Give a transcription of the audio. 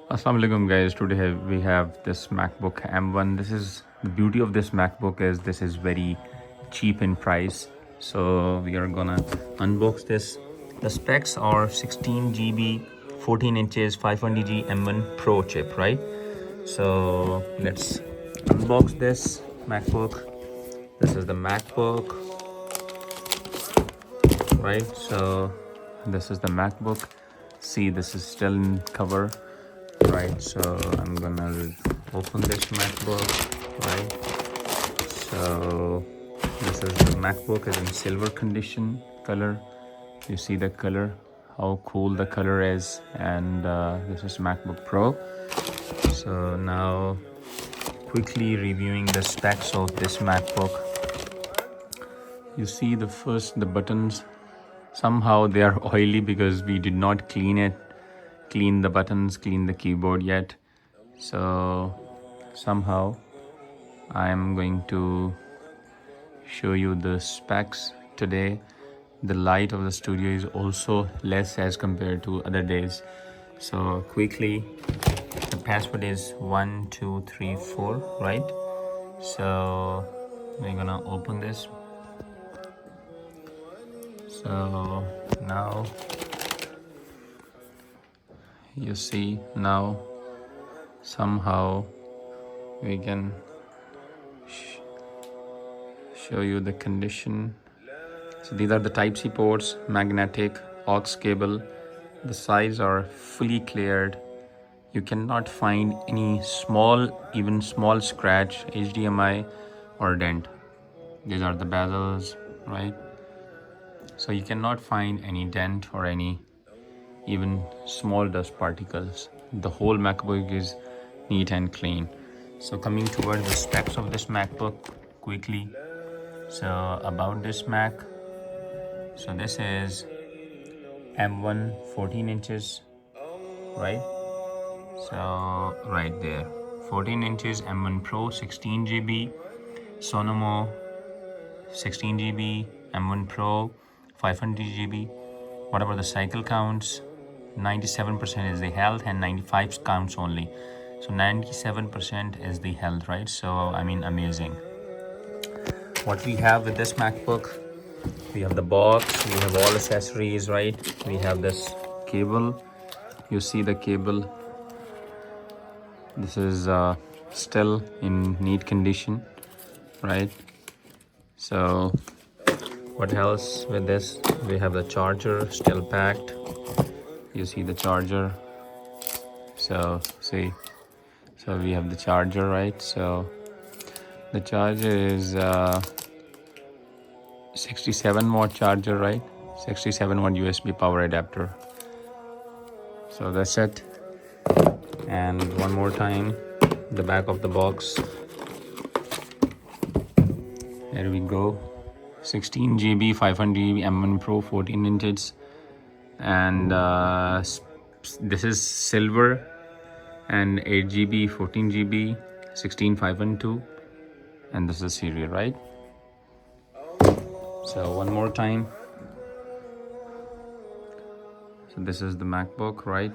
Assalamu alaikum guys. Today we have this MacBook M1. This is the beauty of this MacBook is this is very cheap in price. So we are gonna unbox this. The specs are 16GB, 14 inches, 512G M1 Pro chip, right? So let's unbox this MacBook. This is the MacBook, right? So this is the MacBook. See, this is still in cover. Right, so I'm gonna open this MacBook, right? So this is the MacBook is in silver condition color. You see the color, how cool the color is, and this is MacBook Pro. So now quickly reviewing the specs of this MacBook. You see the buttons, somehow they are oily because we did not clean the buttons, clean the keyboard yet. So somehow I'm going to show you the specs today. The light of the studio is also less as compared to other days. So quickly, the password is 1234, right? So we're gonna open this. So now you see, now somehow we can show you the condition. So these are the Type-C ports, magnetic, aux cable. The sides are fully cleared. You cannot find any even small scratch, HDMI or dent. These are the bezels, right? So you cannot find any dent or any even small dust particles. The whole MacBook is neat and clean. So coming towards the specs of this MacBook quickly. So about this Mac, so this is M1 14 inches, right? So right there, 14 inches M1 Pro, 16GB, Sonomo 16GB, M1 Pro, 500GB. Whatever the cycle counts, 97% is the health and 95 counts only. So 97% is the health, right? So I mean, amazing. What we have with this MacBook, we have the box, we have all accessories, right? We have this cable. You see the cable. This is still in neat condition, right? So what else with this? We have the charger still packed. You see the charger. So see, so we have the charger, right? So the charger is 67 watt charger, right? 67 watt USB power adapter. So that's it. And one more time, the back of the box. There we go. 16GB, 500GB M1 Pro, 14 inches. And this is silver, and 8GB, 14GB, 16512. And this is serial, right? So one more time. So this is the MacBook, right?